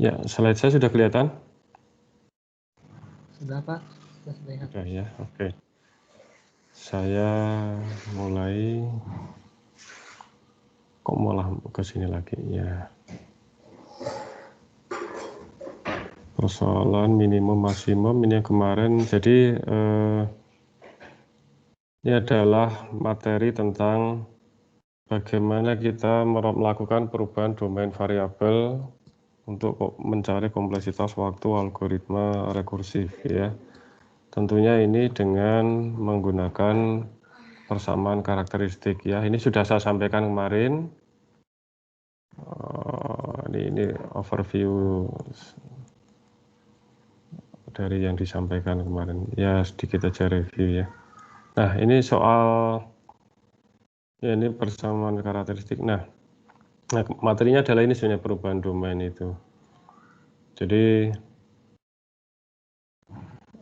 Ya, slide saya sudah kelihatan? Sudah Pak, sudah terlihat. Sudah ya, oke. Saya mulai, kok malah ke sini lagi ya. Persoalan minimum maksimum ini yang kemarin, jadi ini adalah materi tentang bagaimana kita melakukan perubahan domain variabel untuk mencari kompleksitas waktu algoritma rekursif ya. Tentunya ini dengan menggunakan persamaan karakteristik ya. Ini sudah saya sampaikan kemarin. Ini overview dari yang disampaikan kemarin. Ya sedikit aja review ya. Nah ini soal ya ini persamaan karakteristik. Nah materinya adalah ini sebenarnya perubahan domain itu. Jadi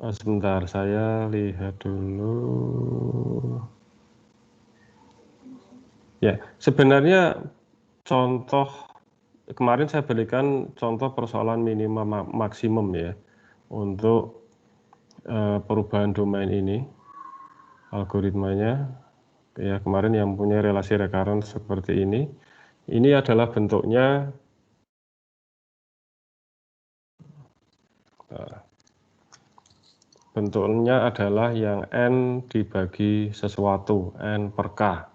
sebentar saya lihat dulu. Ya sebenarnya contoh kemarin saya berikan contoh persoalan minimum maksimum ya untuk perubahan domain ini algoritmanya ya kemarin yang punya relasi recurrent seperti ini adalah bentuknya adalah yang n dibagi sesuatu n per k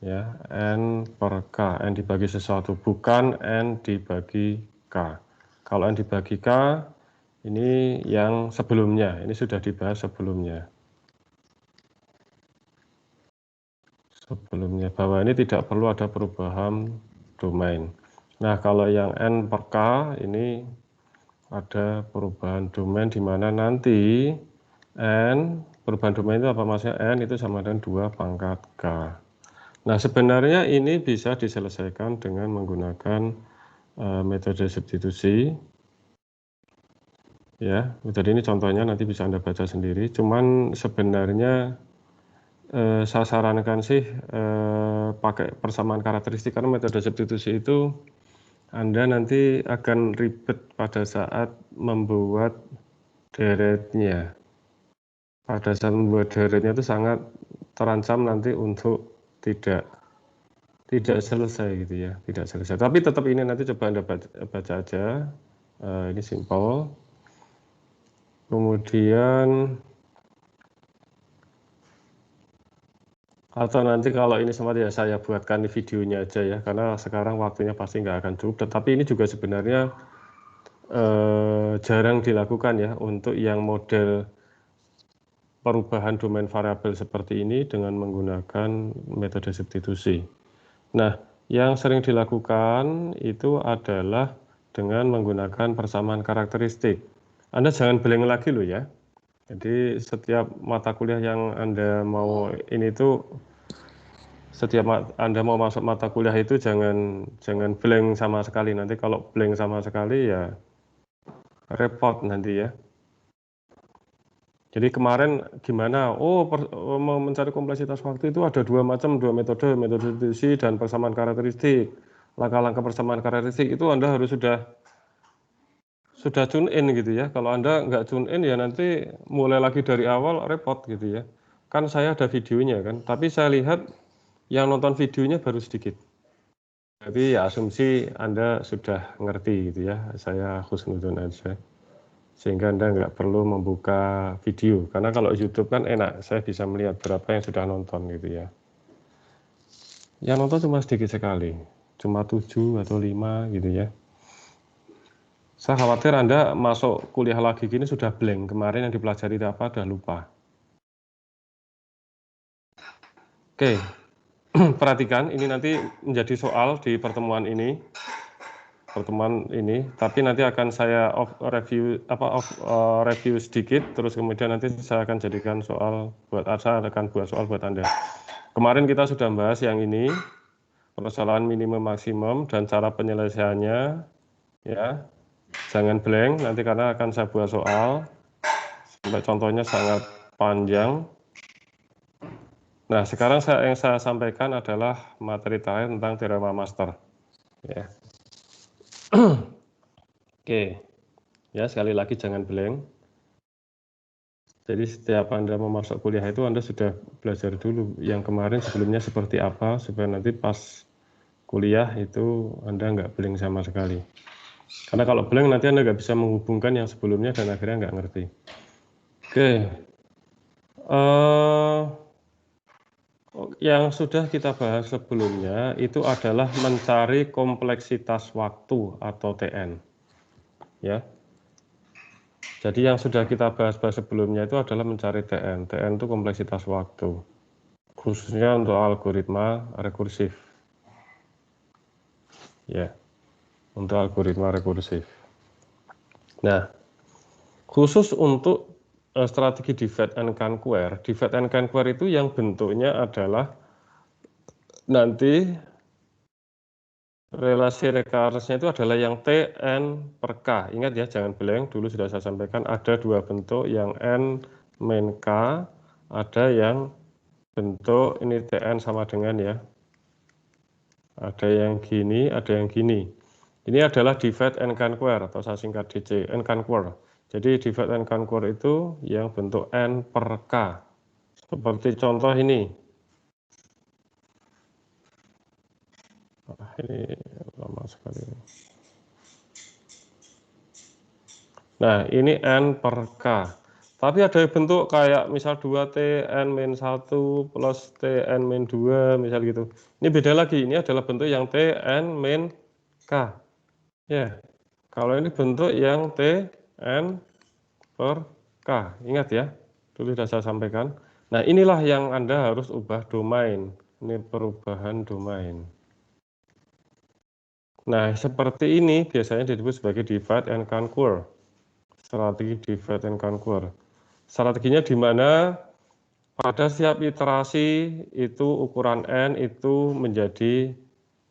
ya n per k n dibagi sesuatu bukan n dibagi k. Kalau n dibagi k ini yang sebelumnya, ini sudah dibahas sebelumnya bahwa ini tidak perlu ada perubahan domain. Nah kalau yang n per k ini ada perubahan domain di mana nanti n perubahan domain itu apa maksudnya, n itu sama dengan 2 pangkat k. Nah sebenarnya ini bisa diselesaikan dengan menggunakan metode substitusi ya. Metode ini contohnya nanti bisa Anda baca sendiri, cuman sebenarnya saya sarankan sih pakai persamaan karakteristik karena metode substitusi itu Anda nanti akan ribet pada saat membuat deretnya. Pada saat membuat deretnya itu sangat terancam nanti untuk tidak selesai gitu ya, tidak selesai. Tapi tetap ini nanti coba Anda baca aja, ini simple. Kemudian atau nanti kalau ini sempat ya saya buatkan di videonya aja ya, karena sekarang waktunya pasti nggak akan cukup. Tetapi ini juga sebenarnya jarang dilakukan ya untuk yang model perubahan domain variabel seperti ini dengan menggunakan metode substitusi. Nah, yang sering dilakukan itu adalah dengan menggunakan persamaan karakteristik. Anda jangan blank lagi loh ya. Jadi setiap mata kuliah yang Anda mau ini tuh setiap Anda mau masuk mata kuliah itu jangan blank sama sekali. Nanti kalau blank sama sekali ya repot nanti ya. Jadi kemarin gimana? Mau mencari kompleksitas waktu itu ada dua metode substitusi dan persamaan karakteristik. Langkah-langkah persamaan karakteristik itu Anda harus sudah tune in gitu ya. Kalau Anda nggak tune in ya nanti mulai lagi dari awal repot gitu ya. Kan saya ada videonya kan, tapi saya lihat yang nonton videonya baru sedikit. Jadi ya asumsi Anda sudah ngerti gitu ya, saya husnudon aja. Sehingga Anda nggak perlu membuka video, karena kalau YouTube kan enak, saya bisa melihat berapa yang sudah nonton gitu ya. Yang nonton cuma sedikit sekali, cuma 7 atau 5 gitu ya. Saya khawatir Anda masuk kuliah lagi gini sudah blank, kemarin yang dipelajari apa, udah lupa. Oke, perhatikan ini nanti menjadi soal di pertemuan ini, tapi nanti akan saya review sedikit, terus kemudian nanti saya akan jadikan soal saya akan buat soal buat Anda. Kemarin kita sudah bahas yang ini, persoalan minimum maksimum dan cara penyelesaiannya, ya. Jangan blank nanti karena akan saya buat soal, sampai contohnya sangat panjang. Nah, sekarang yang saya sampaikan adalah materi terakhir tentang teorema master. Ya. Oke, ya sekali lagi jangan blank. Jadi setiap Anda mau masuk kuliah itu Anda sudah belajar dulu yang kemarin sebelumnya seperti apa, supaya nanti pas kuliah itu Anda nggak blank sama sekali. Karena kalau blank nanti Anda nggak bisa menghubungkan yang sebelumnya dan akhirnya nggak ngerti. Oke, yang sudah kita bahas sebelumnya itu adalah mencari kompleksitas waktu atau TN. Ya. Jadi yang sudah kita bahas sebelumnya itu adalah mencari TN. TN itu kompleksitas waktu, khususnya untuk algoritma rekursif. Ya, untuk algoritma rekursif. Nah, khusus untuk strategi divide and conquer itu yang bentuknya adalah nanti relasi rekursnya itu adalah yang Tn per K. Ingat ya, jangan blank, dulu sudah saya sampaikan ada dua bentuk, yang N min K, ada yang bentuk ini Tn sama dengan ya. Ada yang gini, ada yang gini. Ini adalah divide and conquer atau saya singkat DC, and conquer. Jadi divide and conquer itu yang bentuk N per K. Seperti contoh ini. Ini lama sekali. Nah, ini N per K. Tapi ada bentuk kayak misal 2T N min 1 plus Tn min 2, misal gitu. Ini beda lagi, ini adalah bentuk yang Tn min K. Ya, kalau ini bentuk yang Tn per K. Ingat ya, dulu sudah saya sampaikan. Nah, inilah yang Anda harus ubah domain. Ini perubahan domain. Nah, seperti ini biasanya disebut sebagai divide and conquer. Strategi divide and conquer. Strateginya di mana pada setiap iterasi itu ukuran N itu menjadi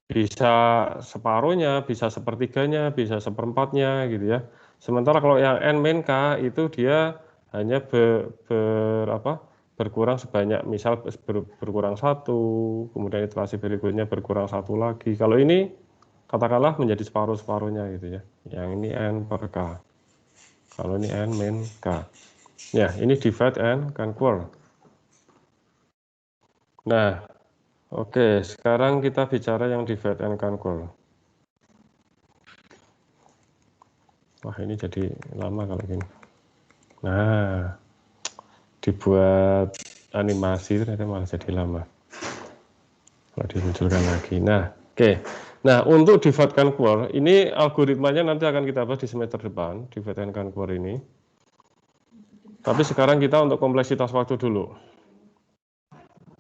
bisa separuhnya, bisa sepertiganya, bisa seperempatnya gitu ya. Sementara kalau yang N min K itu dia hanya berkurang sebanyak, misal berkurang 1, kemudian iterasi berikutnya berkurang 1 lagi. Kalau ini katakanlah menjadi separuh-separuhnya gitu ya. Yang ini N per K. Kalau ini N min K. Ya, ini divide and conquer. Nah, oke, sekarang kita bicara yang divide and conquer. Wah, ini jadi lama kalau gini. Nah, dibuat animasi ternyata malah jadi lama. Kalau dimunculkan lagi. Nah, oke. Nah, untuk divide and conquer, ini algoritmanya nanti akan kita bahas di semester depan, divide and conquer ini. Tapi sekarang kita untuk kompleksitas waktu dulu.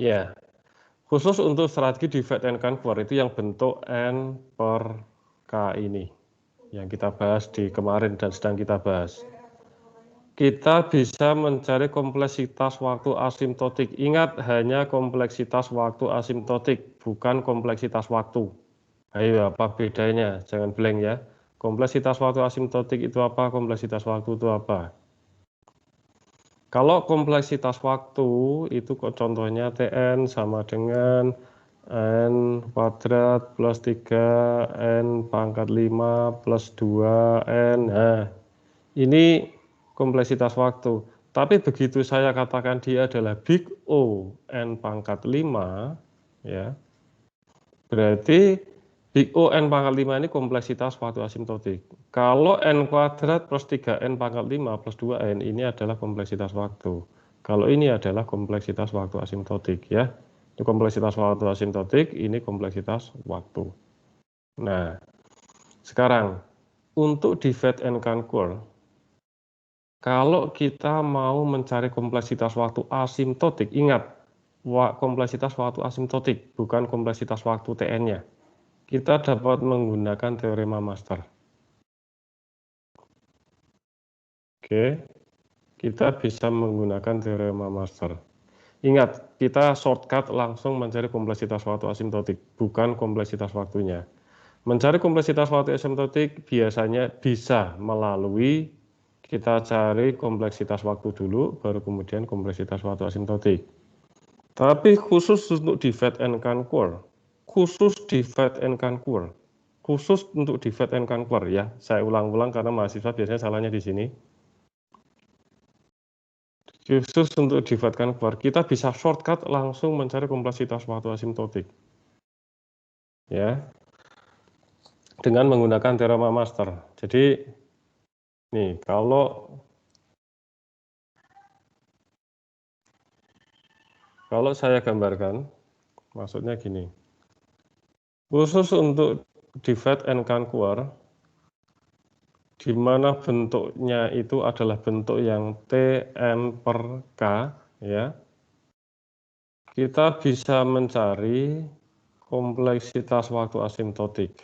Ya, khusus untuk strategi divide and conquer itu yang bentuk N per K ini, yang kita bahas di kemarin dan sedang kita bahas. Kita bisa mencari kompleksitas waktu asimptotik. Ingat, hanya kompleksitas waktu asimptotik, bukan kompleksitas waktu. Ayo, apa bedanya? Jangan blank ya. Kompleksitas waktu asimptotik itu apa? Kompleksitas waktu itu apa? Kalau kompleksitas waktu itu contohnya Tn sama dengan N kuadrat plus 3 N pangkat 5 plus 2 N. Nah, ini kompleksitas waktu. Tapi begitu saya katakan dia adalah big O N pangkat 5, ya, berarti big O N pangkat 5 ini kompleksitas waktu asimptotik. Kalau N kuadrat plus 3N pangkat 5 plus 2N ini adalah kompleksitas waktu. Kalau ini adalah kompleksitas waktu asimptotik, ya. Ini kompleksitas waktu asimptotik, ini kompleksitas waktu. Nah, sekarang untuk divide and conquer, kalau kita mau mencari kompleksitas waktu asimptotik, ingat, kompleksitas waktu asimptotik, bukan kompleksitas waktu Tn-nya. Kita dapat menggunakan teorema master. Oke, kita bisa menggunakan teorema master. Ingat, kita shortcut langsung mencari kompleksitas waktu asimptotik, bukan kompleksitas waktunya. Mencari kompleksitas waktu asimptotik biasanya bisa melalui kita cari kompleksitas waktu dulu, baru kemudian kompleksitas waktu asimptotik. Tapi khusus untuk divide and conquer, khusus untuk divide and conquer ya. Saya ulang-ulang karena mahasiswa biasanya salahnya di sini. Khusus untuk divide and conquer, kita bisa shortcut langsung mencari kompleksitas waktu asimptotik. Ya. Dengan menggunakan teorema master. Jadi nih, kalau saya gambarkan, maksudnya gini. Khusus untuk divide and conquer, di mana bentuknya itu adalah bentuk yang Tn per K, ya. Kita bisa mencari kompleksitas waktu asimptotik.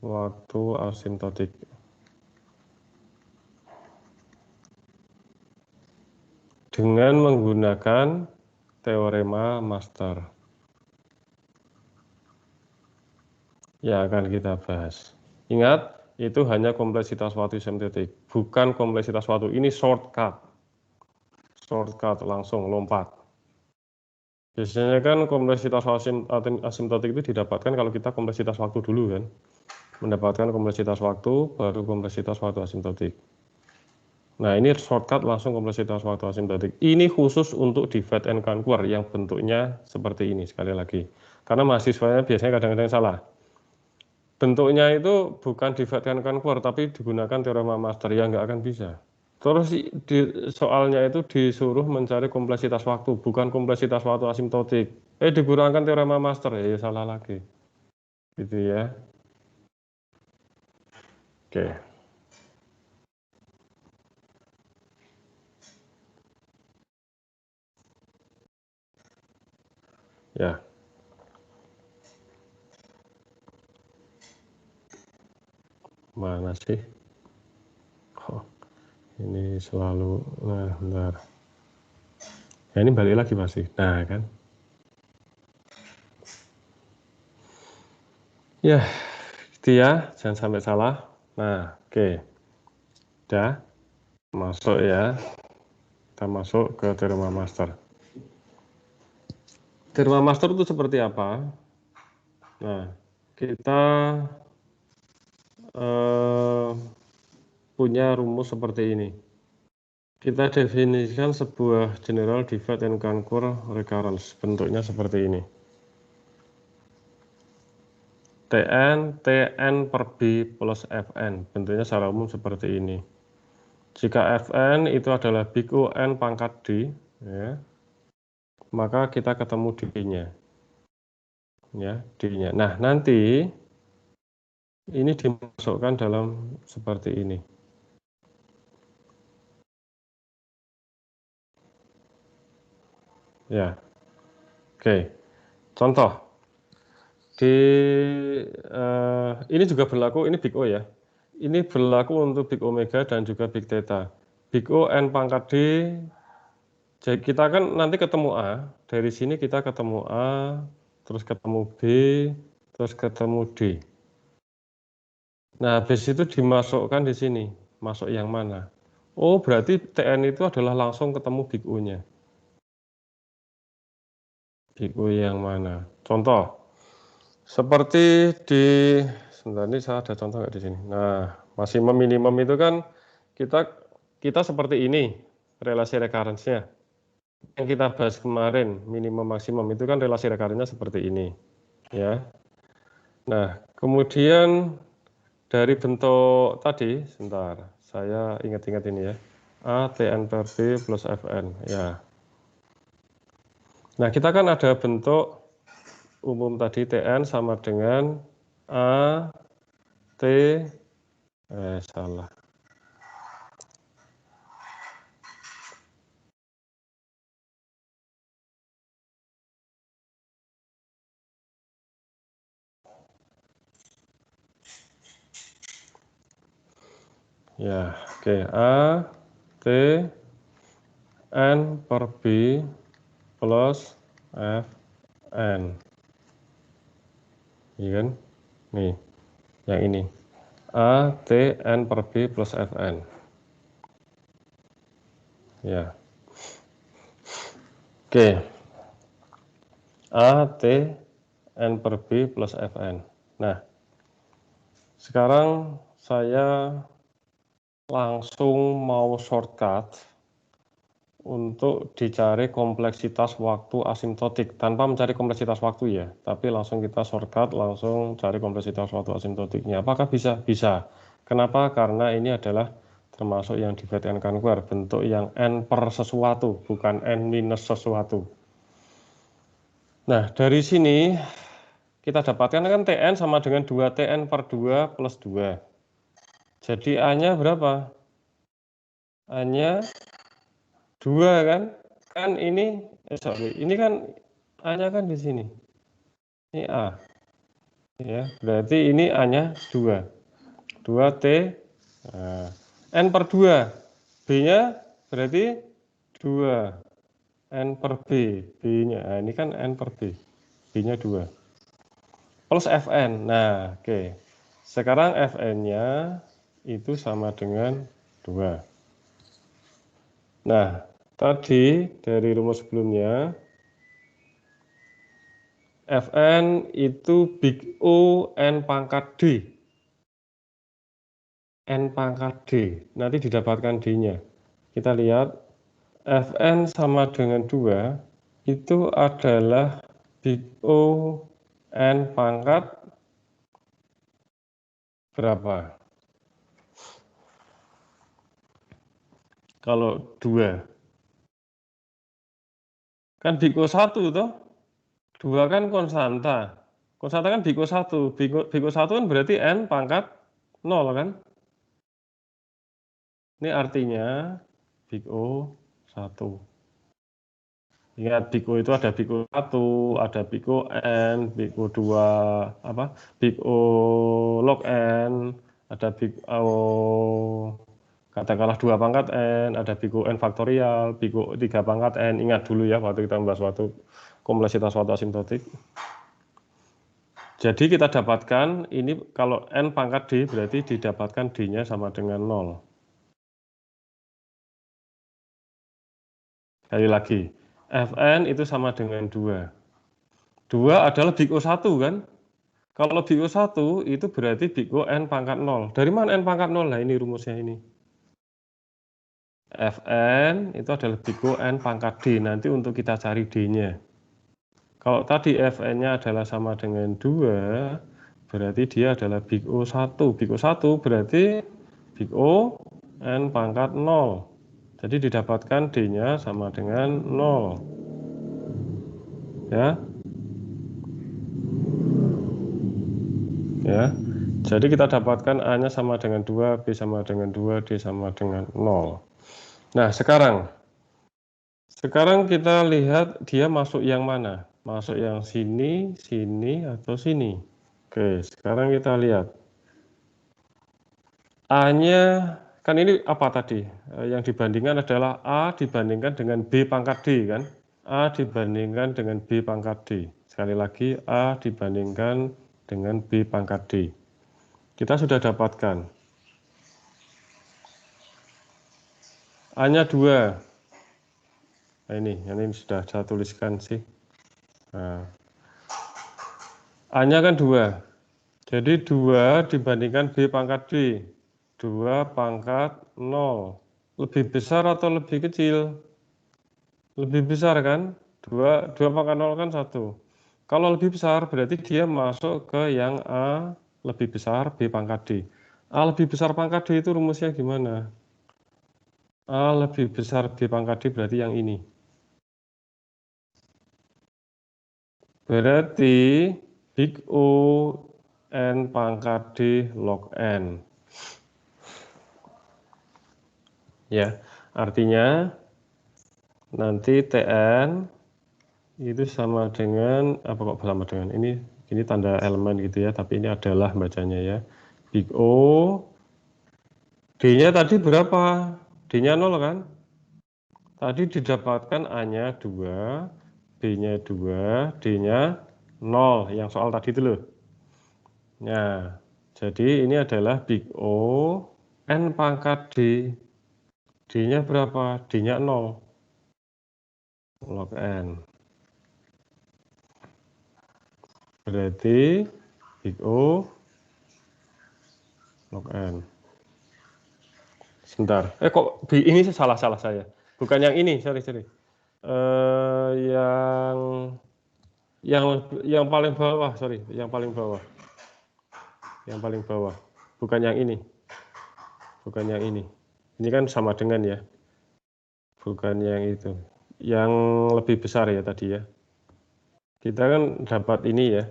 Waktu asimptotik. Dengan menggunakan teorema master. Ya, akan kita bahas. Ingat, itu hanya kompleksitas waktu asimptotik, bukan kompleksitas waktu. Ini shortcut. Shortcut, langsung lompat. Biasanya kan kompleksitas asimptotik itu didapatkan kalau kita kompleksitas waktu dulu kan. Mendapatkan kompleksitas waktu, baru kompleksitas waktu asimptotik. Nah, ini shortcut langsung kompleksitas waktu asimptotik. Ini khusus untuk divide and conquer yang bentuknya seperti ini, sekali lagi. Karena mahasiswanya biasanya kadang-kadang salah. Bentuknya itu bukan divide and conquer, tapi digunakan teorema master, yang nggak akan bisa. Terus soalnya itu disuruh mencari kompleksitas waktu, bukan kompleksitas waktu asimptotik. Digunakan teorema master, ya salah lagi. Gitu ya. Oke. Ya. Mana sih? Oh, ini selalu, nah bentar. Ya ini balik lagi masih. Nah kan. Ya, gitu ya, jangan sampai salah. Nah, oke. Udah masuk ya. Kita masuk ke teorema master. Teorema master itu seperti apa? Nah, kita punya rumus seperti ini. Kita definisikan sebuah general divide and conquer recurrence. Bentuknya seperti ini. Tn per B plus Fn. Bentuknya secara umum seperti ini. Jika Fn itu adalah big O n pangkat D, ya, maka kita ketemu D-nya. Ya, D-nya. Nah, nanti ini dimasukkan dalam seperti ini. Ya. Oke. Contoh. Ini juga berlaku, ini big O ya. Ini berlaku untuk big omega dan juga big theta. Big O n pangkat D, jadi kita kan nanti ketemu A, dari sini kita ketemu A, terus ketemu B, terus ketemu D. Nah, habis itu dimasukkan di sini, masuk yang mana? Oh, berarti Tn itu adalah langsung ketemu big O-nya. Big O yang mana? Contoh, seperti di, sebentar ini saya ada contoh nggak di sini? Nah, maksimum minimum itu kan kita seperti ini relasi recurrence-nya. Yang kita bahas kemarin minimum maksimum itu kan relasi recurrence-nya seperti ini, ya. Nah, kemudian dari bentuk tadi, sebentar, saya ingat-ingat ini ya. A Tn per B plus Fn, ya. Nah, kita kan ada bentuk umum tadi Tn sama dengan A T salah. Ya, oke. A T N per B plus Fn. Iya kan? Nih, yang ini. A T N per B plus Fn. Ya. Oke. A, T, N per B plus Fn. Nah, sekarang saya langsung mau shortcut untuk dicari kompleksitas waktu asimptotik tanpa mencari kompleksitas waktu ya, tapi langsung kita shortcut, langsung cari kompleksitas waktu asimptotiknya. Apakah bisa? Bisa. Kenapa? Karena ini adalah termasuk yang divide and conquer, bentuk yang n per sesuatu, bukan n minus sesuatu. Nah, dari sini kita dapatkan kan Tn sama dengan 2Tn per 2 plus 2. Jadi A-nya berapa? A-nya 2 kan? Kan ini, ini kan A-nya kan di sini. Ini A. Ya, berarti ini A-nya 2. 2T, nah, N per 2. B-nya berarti 2. N per B. B-nya, nah, ini kan N per B. B-nya 2. Plus Fn. Nah, oke. Sekarang Fn-nya itu sama dengan 2. Nah, tadi dari rumus sebelumnya, Fn itu big O N pangkat D. N pangkat D. Nanti didapatkan D-nya. Kita lihat, Fn sama dengan 2, itu adalah big O N pangkat berapa? Kalau 2. Kan big O 1 toh? 2 kan konstanta. Konstanta kan big O 1. Big O 1 kan berarti N pangkat 0 kan? Ini artinya big O 1. Ingat big O itu ada big O 1, ada big O N, big O 2, big O log N, ada big O katakanlah 2 pangkat N, ada big O N faktorial, big O 3 pangkat N. Ingat dulu ya waktu kita membahas waktu kompleksitas waktu asimptotik. Jadi kita dapatkan ini kalau N pangkat D berarti didapatkan D-nya sama dengan 0. Sekali lagi, Fn itu sama dengan 2. 2 adalah big O 1 kan? Kalau big O 1 itu berarti big O N pangkat 0. Dari mana N pangkat 0? Nah ini rumusnya ini. Fn itu adalah big O N pangkat D. Nanti untuk kita cari D-nya. Kalau tadi Fn-nya adalah sama dengan 2, berarti dia adalah big O 1. Big O 1 berarti big O N pangkat 0. Jadi didapatkan D-nya sama dengan 0. Ya. Ya. Jadi kita dapatkan A-nya sama dengan 2, B sama dengan 2, D sama dengan 0. Nah, sekarang kita lihat dia masuk yang mana? Masuk yang sini, sini, atau sini. Oke, sekarang kita lihat. A-nya, kan ini apa tadi? Yang dibandingkan adalah A dibandingkan dengan B pangkat D, kan? A dibandingkan dengan B pangkat D. Sekali lagi, A dibandingkan dengan B pangkat D. Kita sudah dapatkan. A-nya 2. Nah ini sudah saya tuliskan sih. Nah. A-nya kan 2. Jadi 2 dibandingkan B pangkat D. 2 pangkat 0. Lebih besar atau lebih kecil? Lebih besar kan? 2 pangkat 0 kan 1. Kalau lebih besar berarti dia masuk ke yang A lebih besar B pangkat D. A lebih besar pangkat D itu rumusnya gimana? A lebih besar B pangkat D berarti yang ini. Berarti big O N pangkat D log N. Ya, artinya nanti Tn itu sama dengan, apa kok sama dengan, ini tanda elemen gitu ya, tapi ini adalah bacanya ya. Big O, D-nya tadi berapa? D-nya 0 kan? Tadi didapatkan A-nya 2, B-nya 2, D-nya 0, yang soal tadi itu loh. Nah, jadi ini adalah big O, N pangkat D. D-nya berapa? D-nya 0. Log N. Berarti big O log N. Sebentar. Kok ini salah saya. Bukan yang ini, sorry. Yang paling bawah, sorry, yang paling bawah. Bukan yang ini. Ini kan sama dengan ya. Bukan yang itu. Yang lebih besar ya tadi ya. Kita kan dapat ini ya.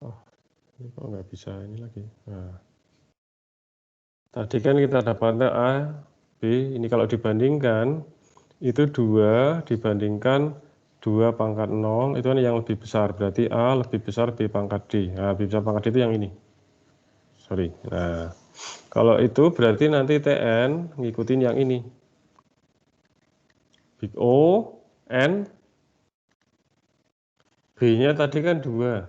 Oh, ini kok nggak bisa ini lagi. Nah. Tadi kan kita dapatnya A, B. Ini kalau dibandingkan, itu 2 dibandingkan 2 pangkat 0, itu kan yang lebih besar. Berarti A lebih besar B pangkat D. Nah, B besar pangkat D itu yang ini. Sorry. Nah, kalau itu berarti nanti TN ngikutin yang ini. Big O, N, B-nya tadi kan 2.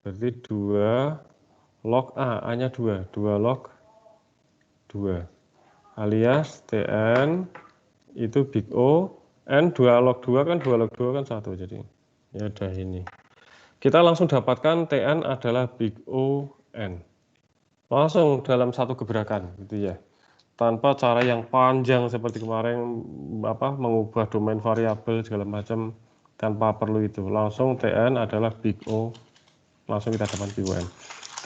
Berarti 2 log A, A-nya 2. 2 log 2. Alias TN itu big O, N 2 log 2 kan 2 log 2 kan 1. Jadi ya udah ini. Kita langsung dapatkan TN adalah big O, N. Langsung dalam satu gebrakan gitu ya. Tanpa cara yang panjang seperti kemarin mengubah domain variabel segala macam, tanpa perlu itu. Langsung TN adalah big O, langsung kita dapat big O, N.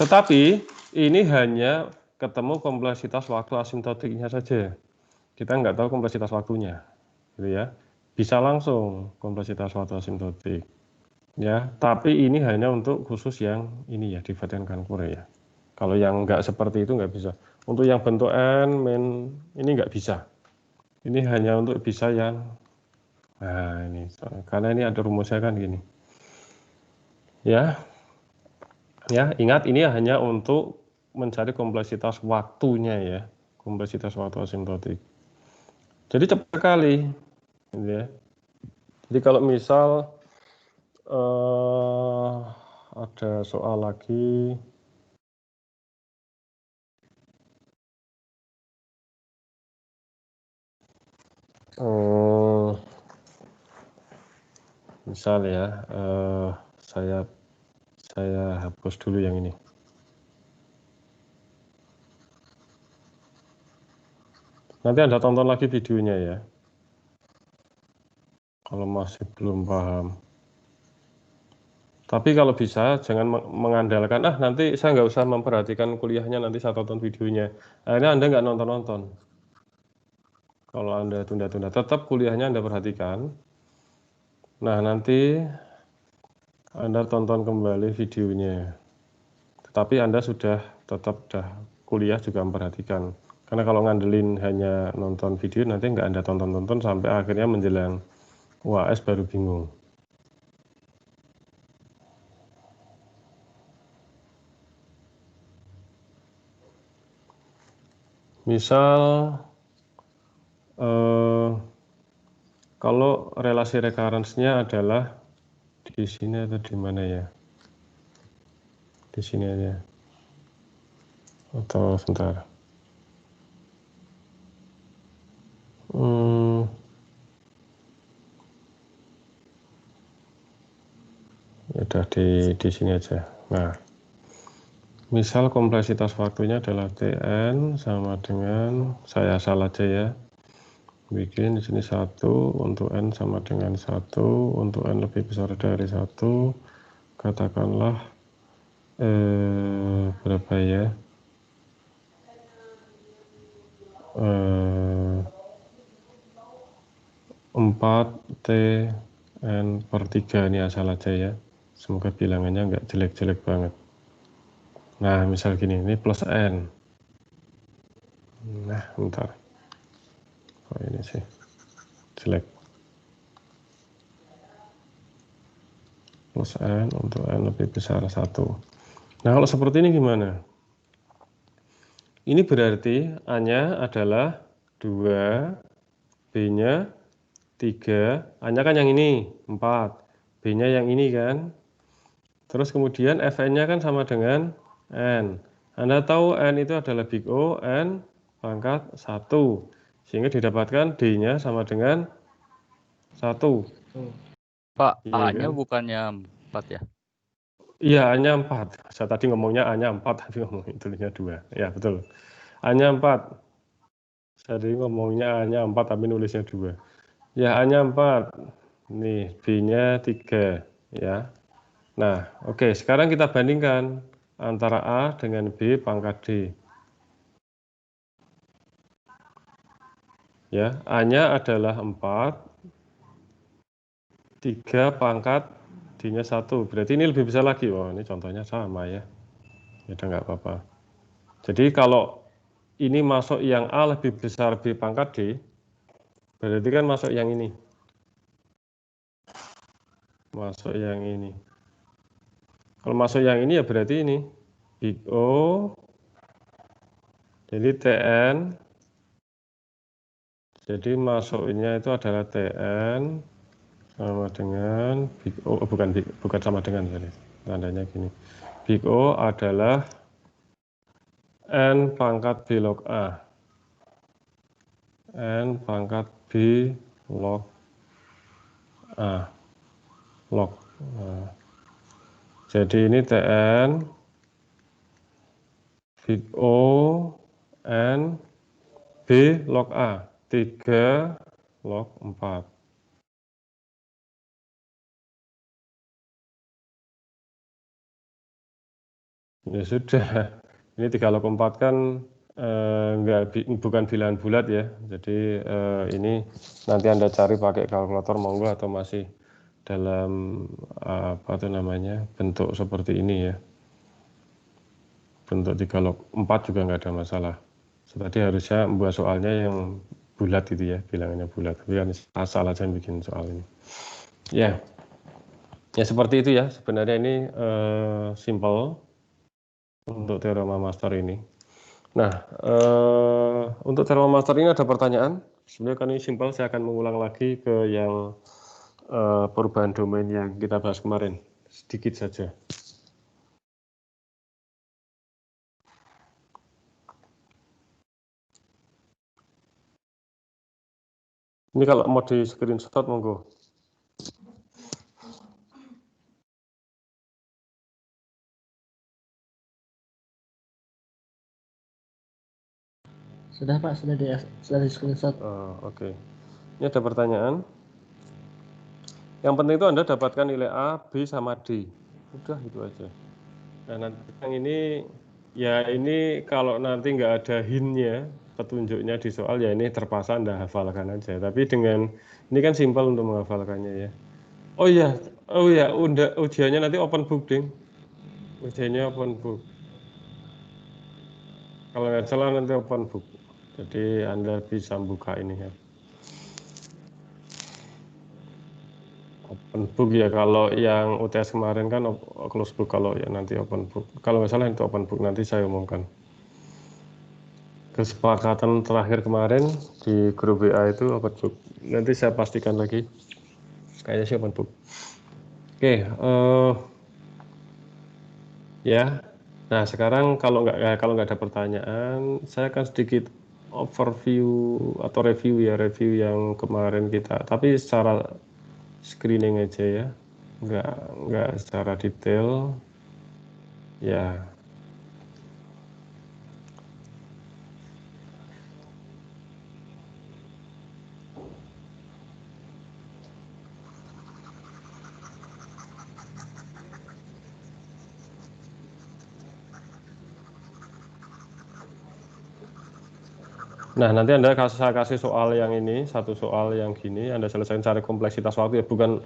Tetapi ini hanya ketemu kompleksitas waktu asimtotiknya saja. Kita nggak tahu kompleksitas waktunya, gitu ya. Bisa langsung kompleksitas waktu asimtotik, ya. Tapi ini hanya untuk khusus yang ini ya, divide and conquer ya. Kalau yang nggak seperti itu nggak bisa. Untuk yang bentuk N, min, ini nggak bisa. Ini hanya untuk bisa yang, nah ini, karena ini ada rumusnya kan gini. Ya, ingat ini hanya untuk mencari kompleksitas waktunya ya, kompleksitas waktu asimtotik. Jadi cepat sekali, gitu ya. Jadi kalau misal ada soal lagi. Misal ya, saya hapus dulu yang ini. Nanti Anda tonton lagi videonya ya. Kalau masih belum paham. Tapi kalau bisa jangan mengandalkan, nanti saya nggak usah memperhatikan kuliahnya, nanti saya tonton videonya. Akhirnya Anda nggak nonton-nonton. Kalau Anda tunda-tunda, tetap kuliahnya Anda perhatikan. Nah, nanti Anda tonton kembali videonya. Tetapi Anda sudah kuliah juga memperhatikan. Karena kalau ngandelin hanya nonton video, nanti nggak Anda tonton-tonton sampai akhirnya menjelang UAS baru bingung. Misal, kalau relasi recurrence-nya adalah di sini atau di mana ya? Di sini aja. Atau sebentar. Ya udah di sini aja. Nah, misal kompleksitas waktunya adalah TN sama dengan, saya asal aja ya. Bikin di sini 1 untuk N sama dengan 1, untuk N lebih besar dari 1, katakanlah berapa ya, 4 TN per 3, ini asal aja ya, semoga bilangannya nggak jelek-jelek banget. Nah misal gini, ini plus N. Nah bentar, ini sih jelek. Plus N untuk N lebih besar 1. Nah kalau seperti ini gimana? Ini berarti A-nya adalah 2, B-nya 3, A-nya kan yang ini 4, B-nya yang ini kan. Terus kemudian Fn-nya kan sama dengan N. Anda tahu N itu adalah big O, N pangkat 1. Sehingga didapatkan D-nya sama dengan 1. Pak, Iya A-nya kan? bukannya 4 ya? Iya, A-nya 4. Saya tadi ngomongnya A-nya 4, tapi ngomongnya tulisnya 2. Ya, betul. A-nya 4. Saya tadi ngomongnya A-nya 4, tapi nulisnya 2. Ya, A-nya 4. Nih, B-nya 3. Ya. Nah, oke. Sekarang kita bandingkan antara A dengan B pangkat D. Ya, A-nya adalah 4. 3 pangkat D-nya 1. Berarti ini lebih besar lagi. Oh, ini contohnya sama ya. Ya udah nggak apa-apa. Jadi kalau ini masuk yang A lebih besar B pangkat D, berarti kan masuk yang ini. Masuk yang ini. Kalau masuk yang ini ya berarti ini. Big O. Jadi TN. Jadi masuknya itu adalah TN sama dengan Big O. Oh, bukan sama dengan. Tandanya gini. Big O adalah N pangkat B log A. N pangkat B log A. Log. Nah. Jadi ini TN Big O N B log A 3 log 4. Ya sudah, ini 3 log 4 kan bukan bilangan bulat ya. Jadi ini nanti Anda cari pakai kalkulator monggo atau masih dalam apa tuh namanya bentuk seperti ini ya. Bentuk 3 log 4 juga nggak ada masalah. Tadi harusnya membuat soalnya yang bulat gitu ya, bilangannya bulat. Tapi kan asal aja bikin soal ini. Ya, ya seperti itu ya. Sebenarnya ini simple untuk teorema master ini. Nah, untuk teorema master ini ada pertanyaan. Sebenarnya kan ini simple, saya akan mengulang lagi ke yang perubahan domain yang kita bahas kemarin. Sedikit saja. Ini kalau mau di screenshot monggo. Sudah Pak, sudah di screenshot. Oke. Ini ada pertanyaan. Yang penting itu Anda dapatkan nilai A, B, sama D. Udah itu aja. Nah nanti yang ini, ya ini kalau nanti nggak ada hint-nya, petunjuknya di soal, ya ini terpaksa Anda hafalkan aja. Tapi dengan, ini kan simpel untuk menghafalkannya ya. Oh iya, ujiannya nanti open book, ding. Ujiannya open book. Kalau nggak salah nanti open book. Jadi Anda bisa buka ini ya. Open book ya, kalau yang UTS kemarin kan close book, kalau ya nanti open book. Kalau nggak salah itu open book, nanti saya umumkan. Kesepakatan terakhir kemarin di grup WA itu open book. Nanti saya pastikan lagi. Kayaknya sih open book. Oke, ya. Nah sekarang kalau nggak ada pertanyaan, saya akan sedikit overview atau review yang kemarin kita. Tapi secara screening aja ya, nggak secara detail. Ya. Nah, nanti saya kasih soal yang ini, satu soal yang gini, Anda selesaikan cari kompleksitas waktu ya, bukan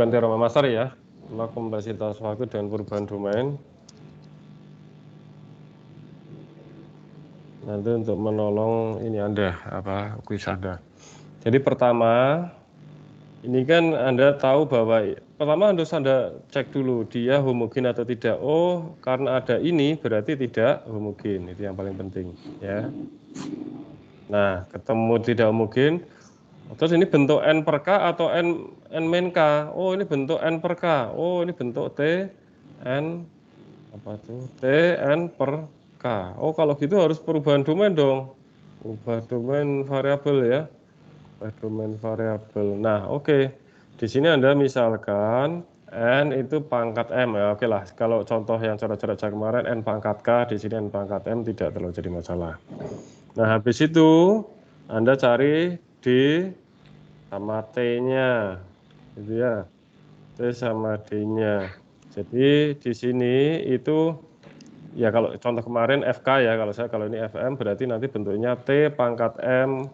teorema master ya, kompleksitas waktu dengan perubahan domain. Nanti untuk menolong ini Anda, kuis Anda. Jadi pertama, ini kan Anda tahu bahwa, pertama harus Anda cek dulu, dia homogen atau tidak. Oh, karena ada ini berarti tidak homogen, itu yang paling penting ya. Nah, ketemu tidak homogen, terus ini bentuk N per K atau N min K. Oh, ini bentuk N per K. Oh, ini bentuk T N T N per K. Oh, kalau gitu harus perubahan domain dong. Ubah domain variabel ya. Ubah domain variabel. Nah, oke. Di sini Anda misalkan N itu pangkat M ya, oke lah. Kalau contoh yang coret-coret saya kemarin N pangkat K, di sini N pangkat M tidak terlalu jadi masalah. Nah, habis itu Anda cari D sama T-nya, gitu ya. T sama D-nya. Jadi di sini itu ya kalau contoh kemarin FK ya, kalau ini FM berarti nanti bentuknya T pangkat M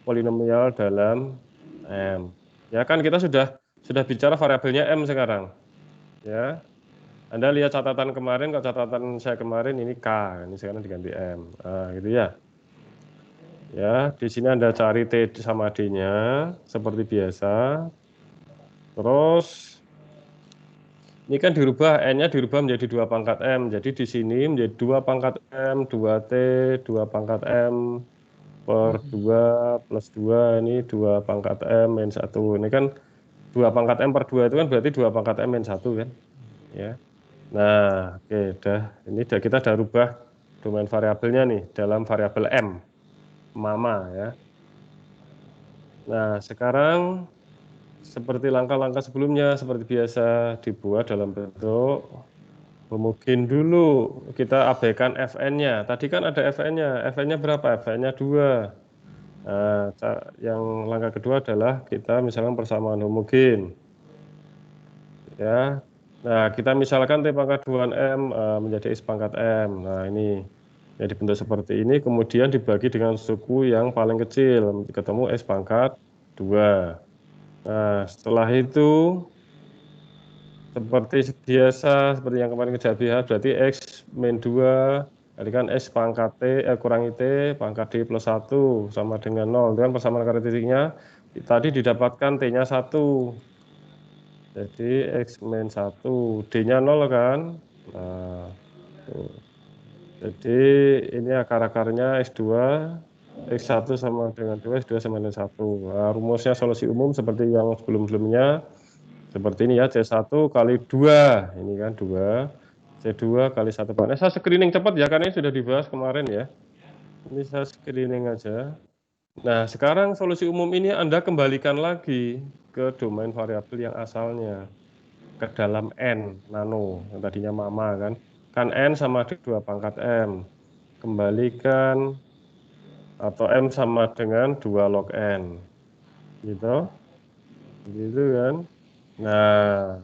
polinomial dalam M. Ya kan kita sudah bicara variabelnya M sekarang. Ya. Anda lihat catatan kemarin, kalau catatan saya kemarin ini K, ini sekarang diganti M. Nah, gitu ya. Ya, di sini Anda cari T sama D-nya seperti biasa. Terus ini kan dirubah, N-nya dirubah menjadi 2 pangkat M. Jadi di sini menjadi 2 pangkat M, 2T, 2 pangkat M per 2 plus 2, ini 2 pangkat M min 1. Ini kan 2 pangkat M per 2 itu kan berarti 2 pangkat M min 1 kan. Ya. Nah, oke, ini kita udah rubah domain variabelnya nih dalam variabel M, mama ya. Nah, sekarang seperti langkah-langkah sebelumnya, seperti biasa dibuat dalam bentuk homogen dulu. Kita abaikan Fn-nya. Tadi kan ada Fn-nya. Fn-nya berapa? Fn-nya 2. Nah, yang langkah kedua adalah kita misalkan persamaan homogen. Ya. Nah, kita misalkan T pangkat 2M menjadi X pangkat M. Nah, ini jadi bentuk seperti ini, kemudian dibagi dengan suku yang paling kecil, ketemu X pangkat 2. Nah, setelah itu seperti biasa, seperti yang kemarin kita lihat, berarti X min 2, tadi kan X pangkat T, kurangi T, pangkat D plus 1, sama dengan 0. Itu kan persamaan karakteristiknya, tadi didapatkan T-nya 1. Jadi X min 1, D-nya 0 kan. Nah, tuh. Jadi ini akar-akarnya X2, X1 sama dengan 2, X2 sama dengan 1. Nah, rumusnya solusi umum seperti yang sebelum-sebelumnya. Seperti ini ya, C1 kali 2, ini kan 2, C2 kali 1. Saya screening cepat ya, karena ini sudah dibahas kemarin ya. Ini saya screening aja. Nah, sekarang solusi umum ini Anda kembalikan lagi ke domain variabel yang asalnya, ke dalam N, nano, yang tadinya mama kan. Kan N sama 2 pangkat M. Kembalikan, atau M sama dengan 2 log N. Gitu. Gitu kan. Nah,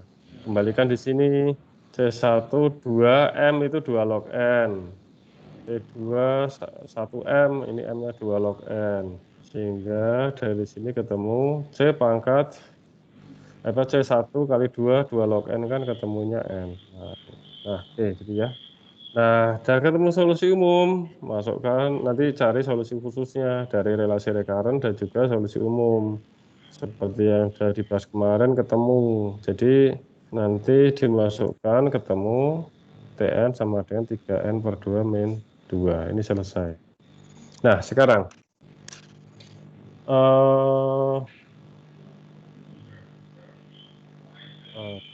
kembalikan di sini C1 2M itu 2 log N. C2 1M, ini M-nya 2 log N. Sehingga dari sini ketemu C pangkat C1 kali 2 log N kan ketemunya N. Nah, oke gitu ya. Nah, dan ketemu solusi umum, masukkan nanti cari solusi khususnya dari relasi recurrent dan juga solusi umum. Seperti yang sudah dibahas kemarin ketemu. Jadi nanti dimasukkan ketemu Tn sama dengan 3N per 2 min 2. Ini selesai. Nah, sekarang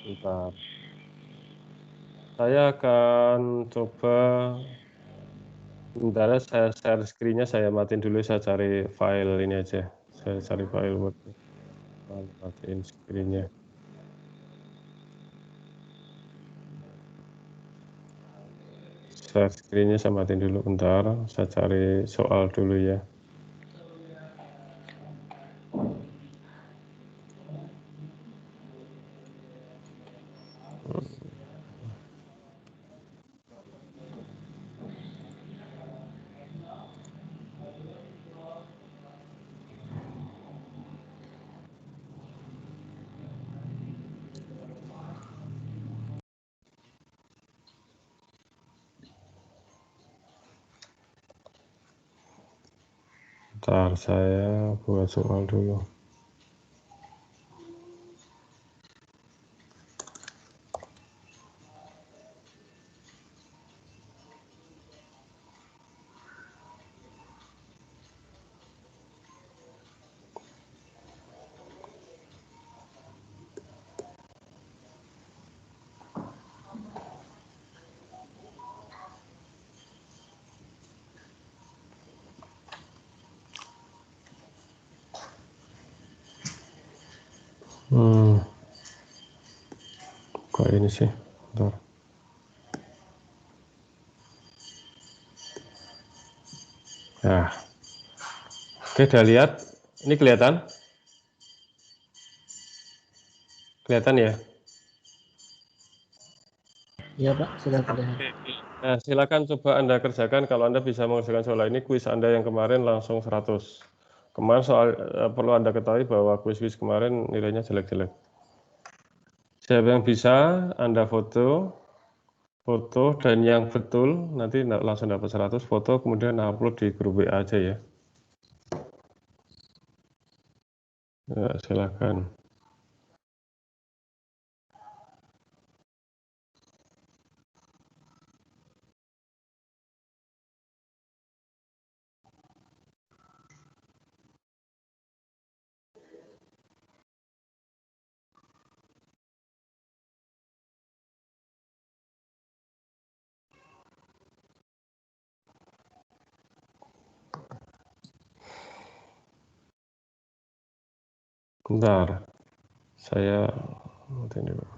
bentar. Saya akan coba sebentar, saya share screen-nya, saya matiin dulu, saya cari file ini aja. Saya cari file Word. Matiin screen-nya. Share screen-nya saya matiin dulu bentar. Saya cari soal dulu ya. Bentar, saya buat soal dulu. Kok ini sih? Bentar. Nah, oke, udah lihat. Ini kelihatan? Kelihatan ya? Iya Pak, sudah terlihat. Nah, silakan coba Anda kerjakan. Kalau Anda bisa mengerjakan soal ini, kuis Anda yang kemarin langsung 100. Kemarin soal perlu Anda ketahui bahwa kuis-kuis kemarin nilainya jelek-jelek. Siapa yang bisa, Anda foto, dan yang betul nanti langsung dapat 100 foto, kemudian upload di grup WA aja ya. Ya, silakan. Bentar, saya matiin dulu.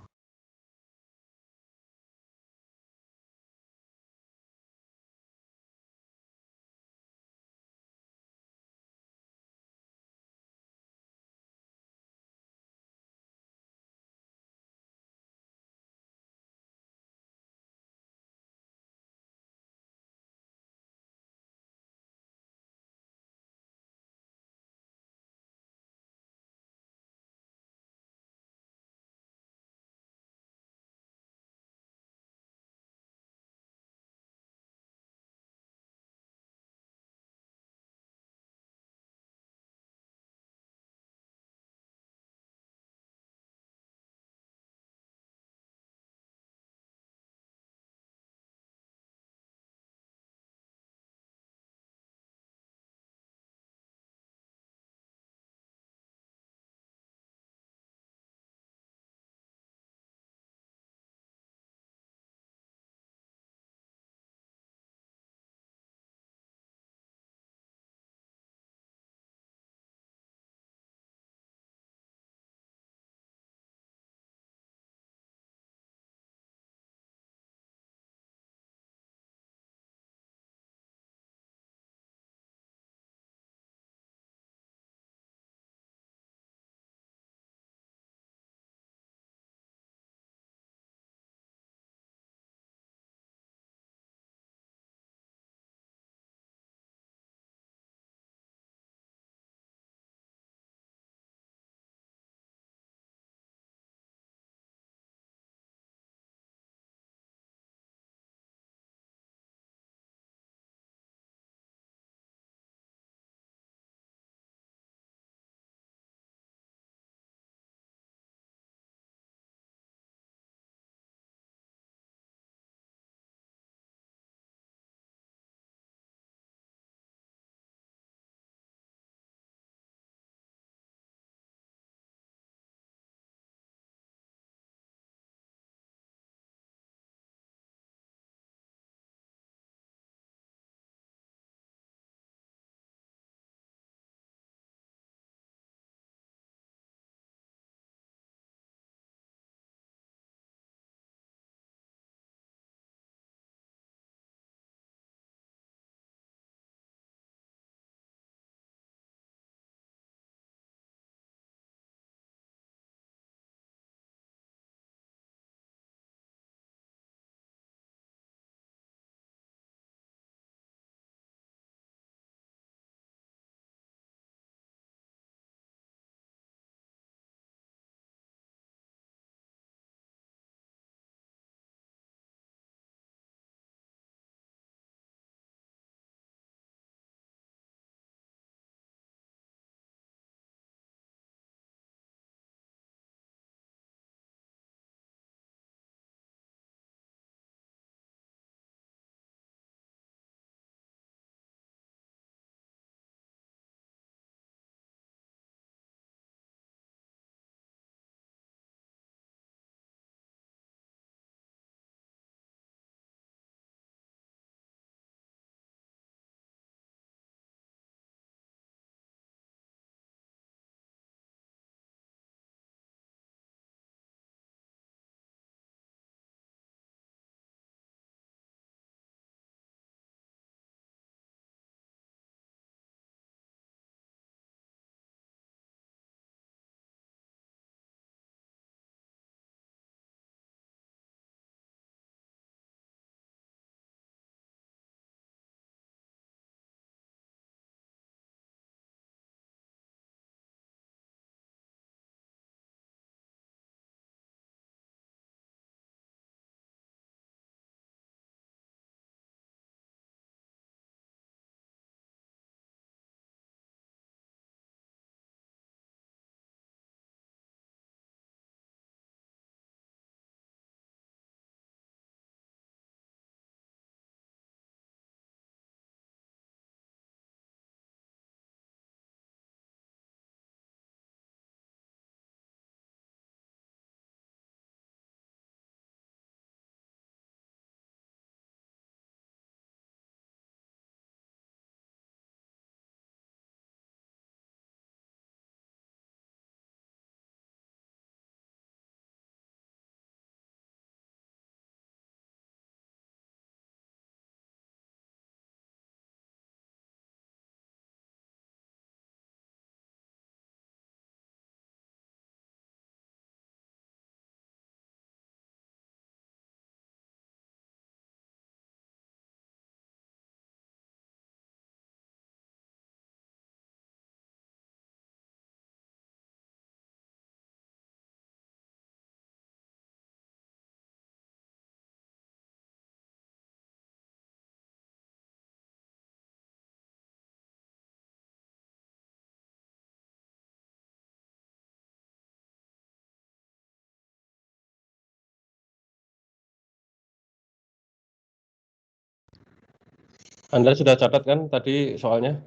Anda sudah catat kan tadi soalnya?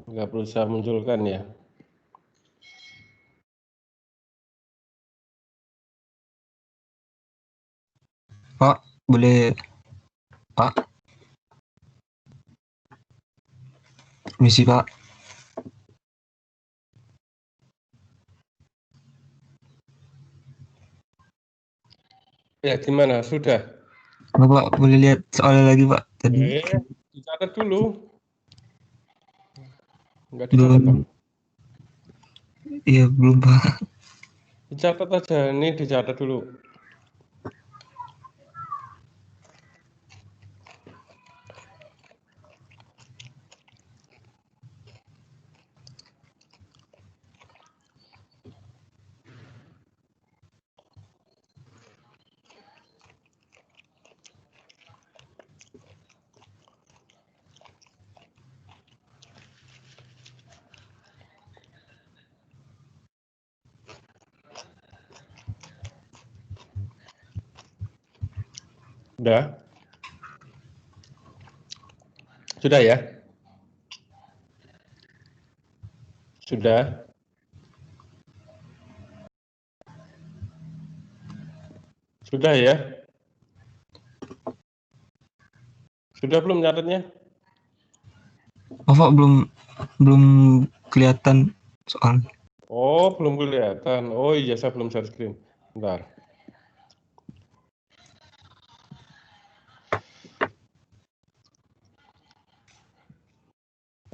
Nggak perlu saya munculkan ya. Pak, boleh Pak? Misi Pak. Ya gimana? Sudah? Bapak boleh lihat soalnya lagi Pak tadi? Dicatat dulu. Nggak dicatat Pak? Belum. Iya belum Pak. Dicatat aja, ini dicatat dulu. Udah? Sudah ya? Sudah? Sudah ya? Sudah belum nyatetnya? Bapak belum kelihatan soal. Oh, belum kelihatan. Oh iya, saya belum share screen. Bentar.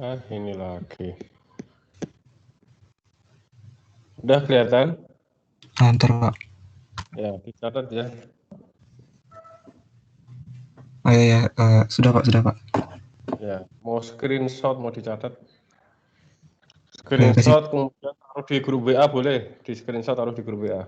Ini lagi. Udah kelihatan? Ntar Pak. Ya, dicatat ya. Oh iya, sudah Pak, sudah Pak. Ya, mau screenshot, mau dicatat. Kasih. Screenshot kemudian taruh di grup WA boleh. Di screenshot taruh di grup WA.